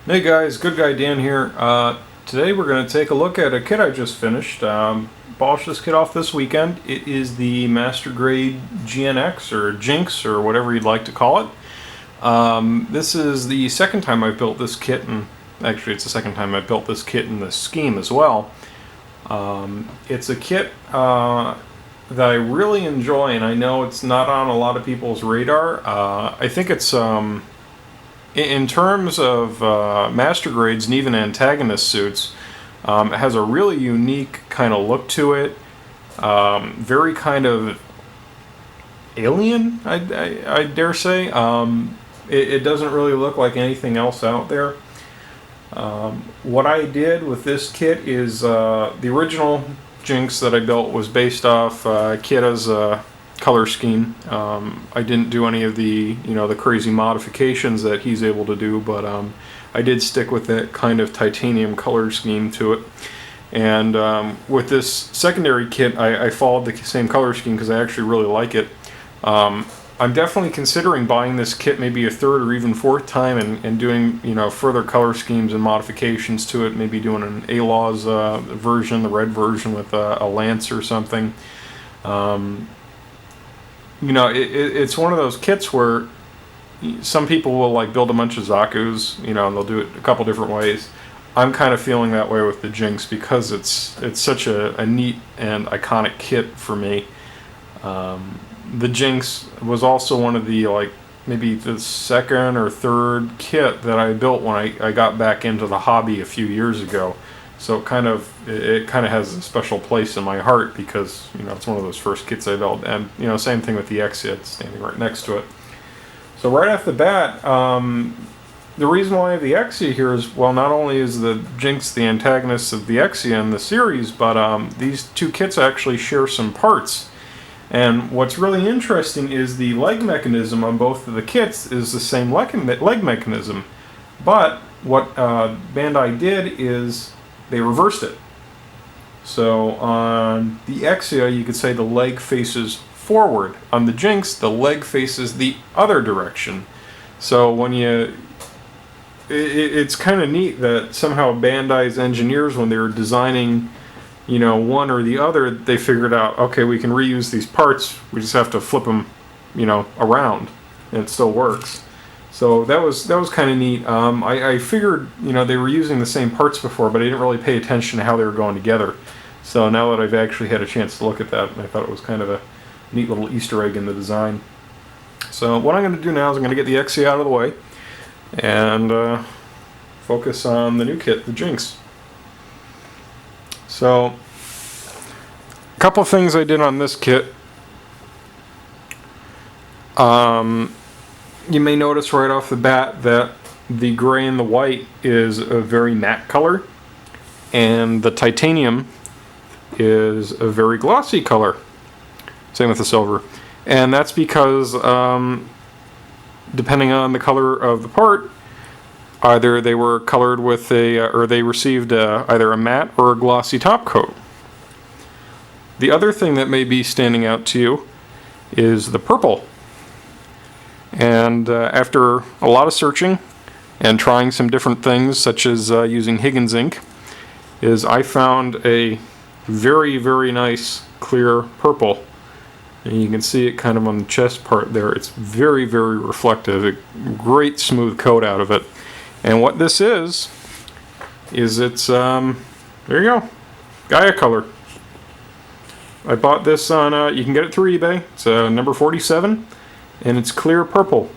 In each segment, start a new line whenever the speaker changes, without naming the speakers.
Hey guys, Good Guy Dan here. Today we're going to take a look at a kit I just finished. Polished this kit off this weekend. It is the Master Grade GNX or Jinx or whatever you'd like to call it. This is the second time I've built this kit, and actually it's the second time I've built this kit in this scheme as well. It's a kit that I really enjoy, and I know it's not on a lot of people's radar. I think it's in terms of master grades and even antagonist suits, it has a really unique kind of look to it. Very kind of alien, I dare say. It doesn't really look like anything else out there. What I did with this kit is the original Jinx that I built was based off Kita's color scheme. I didn't do any of the the crazy modifications that he's able to do, but I did stick with that kind of titanium color scheme to it. And with this secondary kit, I followed the same color scheme because I actually really like it. I'm definitely considering buying this kit maybe a third or even fourth time and doing further color schemes and modifications to it. Maybe doing an A-Laws version, the red version with a lance or something. It's one of those kits where some people will like build a bunch of Zaku's, and they'll do it a couple different ways. I'm kind of feeling that way with the Jinx because it's such a neat and iconic kit for me. The Jinx was also one of the maybe the second or third kit that I built when I got back into the hobby a few years ago. So it kind of has a special place in my heart because it's one of those first kits I built, and same thing with the Exia. It's standing right next to it. So right off the bat, the reason why I have the Exia here is, well, not only is the Jinx the antagonist of the Exia in the series, but these two kits actually share some parts. And what's really interesting is the leg mechanism on both of the kits is the same leg mechanism, but what Bandai did is they reversed it. So on the Exia, you could say the leg faces forward. On the Jinx, the leg faces the other direction. So when it's kind of neat that somehow Bandai's engineers, when they were designing, one or the other, they figured out, okay, we can reuse these parts. We just have to flip them, around, and it still works. So that was kind of neat. I figured they were using the same parts before, but I didn't really pay attention to how they were going together. So now that I've actually had a chance to look at that, I thought it was kind of a neat little Easter egg in the design. So what I'm going to do now is I'm going to get the Exia out of the way and focus on the new kit, the Jinx. So a couple of things I did on this kit. You may notice right off the bat that the gray and the white is a very matte color, and the titanium is a very glossy color. Same with the silver. And that's because depending on the color of the part, either they were colored with or they received either a matte or a glossy top coat. The other thing that may be standing out to you is the purple. And after a lot of searching and trying some different things, such as using Higgins ink, I found a very, very nice clear purple. And you can see it kind of on the chest part there. It's very, very reflective. A great smooth coat out of it. And what this is it's, there you go, Gaia color. I bought this on, you can get it through eBay. It's number 47. And it's clear purple.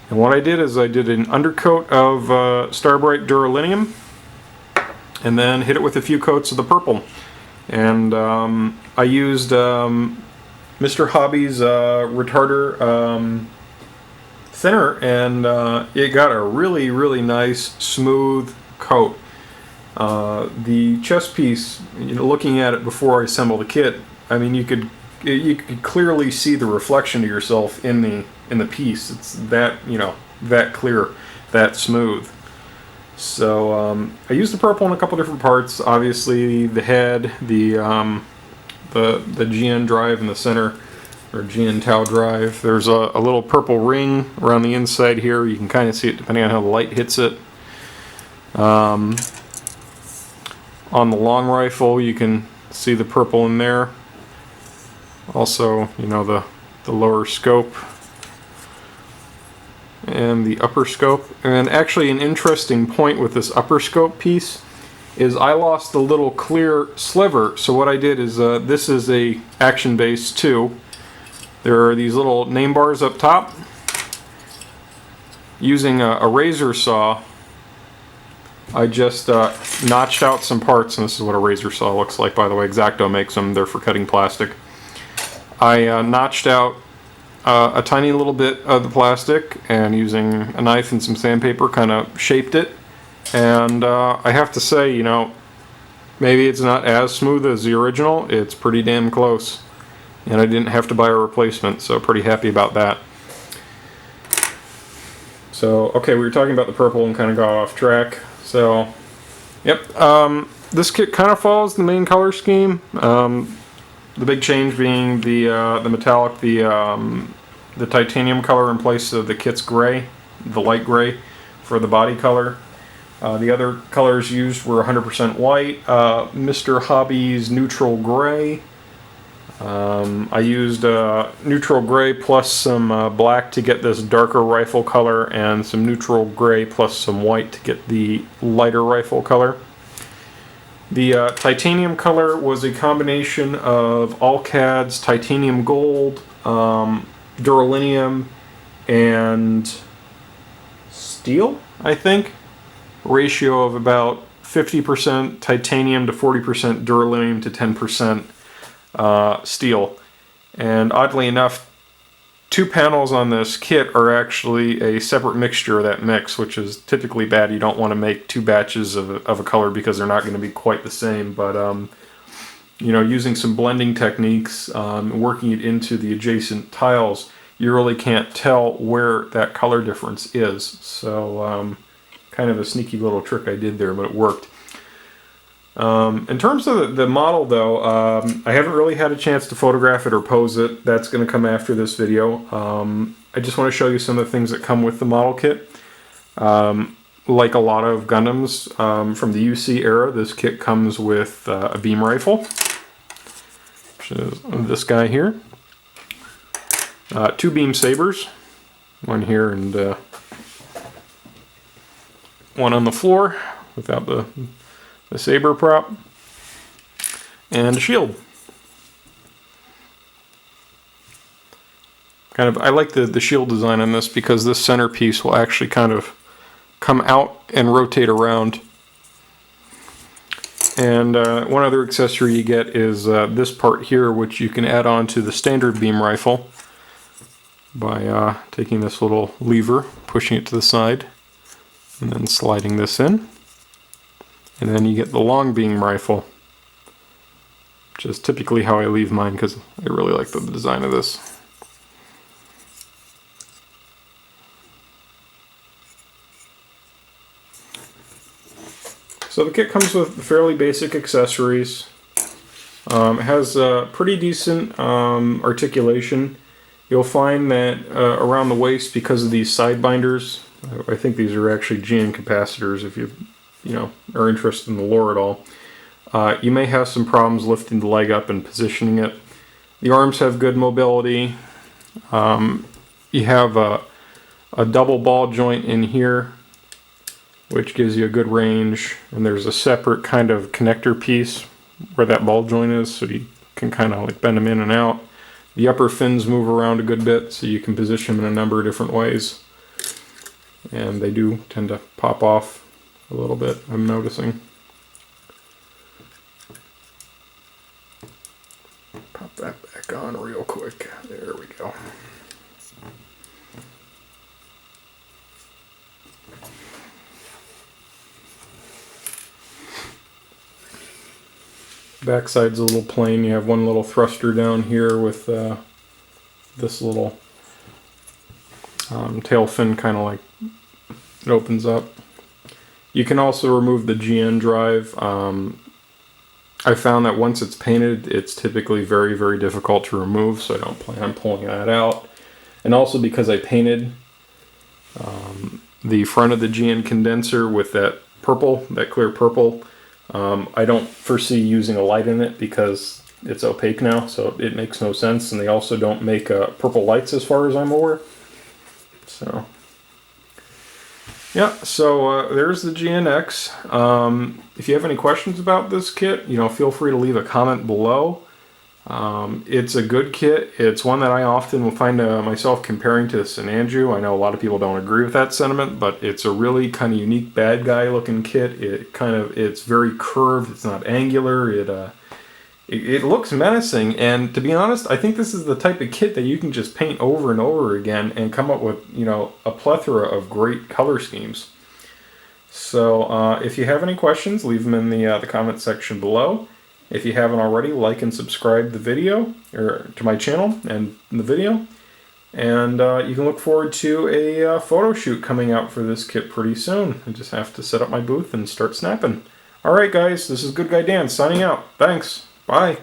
And what I did is I did an undercoat of Starbright Duralinium and then hit it with a few coats of the purple. And I used Mr. Hobby's retarder thinner, and it got a really, really nice smooth coat. The chest piece, looking at it before I assembled the kit, I mean, you could clearly see the reflection of yourself in the piece. It's that that clear, that smooth. So I used the purple in a couple different parts. Obviously, the head, the GN drive in the center, or GN Tau drive. There's a little purple ring around the inside here. You can kind of see it depending on how the light hits it. On the long rifle, you can see the purple in there. Also, you know, the lower scope and the upper scope. And actually an interesting point with this upper scope piece is I lost the little clear sliver. So what I did is, this is a action base 2. There are these little name bars up top. Using a razor saw, I just notched out some parts, and this is what a razor saw looks like, by the way. X-Acto makes them. They're for cutting plastic. I notched out a tiny little bit of the plastic, and using a knife and some sandpaper kind of shaped it. And I have to say, you know, maybe it's not as smooth as the original. It's pretty damn close. And I didn't have to buy a replacement, so pretty happy about that. So, okay, we were talking about the purple and kind of got off track. So, yep, this kit kind of follows the main color scheme. The big change being the metallic, the titanium color in place of the kit's gray, the light gray for the body color. The other colors used were 100% white, Mr. Hobby's neutral gray. I used neutral gray plus some black to get this darker rifle color, and some neutral gray plus some white to get the lighter rifle color. The titanium color was a combination of Alcad's titanium gold, duralinium, and steel, I think. Ratio of about 50% titanium to 40% duralinium to 10% steel. And oddly enough, 2 panels on this kit are actually a separate mixture of that mix, which is typically bad. You don't want to make 2 batches of a color because they're not going to be quite the same. But you know, using some blending techniques, working it into the adjacent tiles, you really can't tell where that color difference is. So kind of a sneaky little trick I did there, but it worked. In terms of the model, though, I haven't really had a chance to photograph it or pose it. That's going to come after this video. I just want to show you some of the things that come with the model kit. Like a lot of Gundams from the UC era, this kit comes with a beam rifle, which is this guy here. 2 beam sabers, one here and one on the floor without the saber prop, and a shield. I like the shield design on this because this centerpiece will actually kind of come out and rotate around. And one other accessory you get is this part here, which you can add on to the standard beam rifle by taking this little lever, pushing it to the side, and then sliding this in. And then you get the long beam rifle, which is typically how I leave mine because I really like the design of this. So the kit comes with fairly basic accessories. It has pretty decent articulation. You'll find that around the waist, because of these side binders, I think these are actually GN capacitors if you are interested in the lore at all. You may have some problems lifting the leg up and positioning it. The arms have good mobility. You have a double ball joint in here, which gives you a good range, and there's a separate kind of connector piece where that ball joint is, so you can kind of like bend them in and out. The upper fins move around a good bit, so you can position them in a number of different ways, and they do tend to pop off a little bit, I'm noticing. Pop that back on real quick. There we go. Backside's a little plain. You have one little thruster down here with this little tail fin, kind of like it opens up. You can also remove the GN drive. I found that once it's painted, it's typically very, very difficult to remove, so I don't plan on pulling that out. And also because I painted the front of the GN condenser with that purple, that clear purple. I don't foresee using a light in it because it's opaque now, so it makes no sense. And they also don't make purple lights as far as I'm aware. So, yeah, so there's the GNX. If you have any questions about this kit, feel free to leave a comment below. It's a good kit. It's one that I often will find myself comparing to the St. Andrew. I know a lot of people don't agree with that sentiment, but it's a really kind of unique bad guy looking kit. It's very curved. It's not angular. It looks menacing, and to be honest, I think this is the type of kit that you can just paint over and over again and come up with, a plethora of great color schemes. So if you have any questions, leave them in the comment section below. If you haven't already, like and subscribe the video, or to my channel and the video. And you can look forward to a photo shoot coming out for this kit pretty soon. I just have to set up my booth and start snapping. Alright guys, this is Good Guy Dan signing out. Thanks. Bye.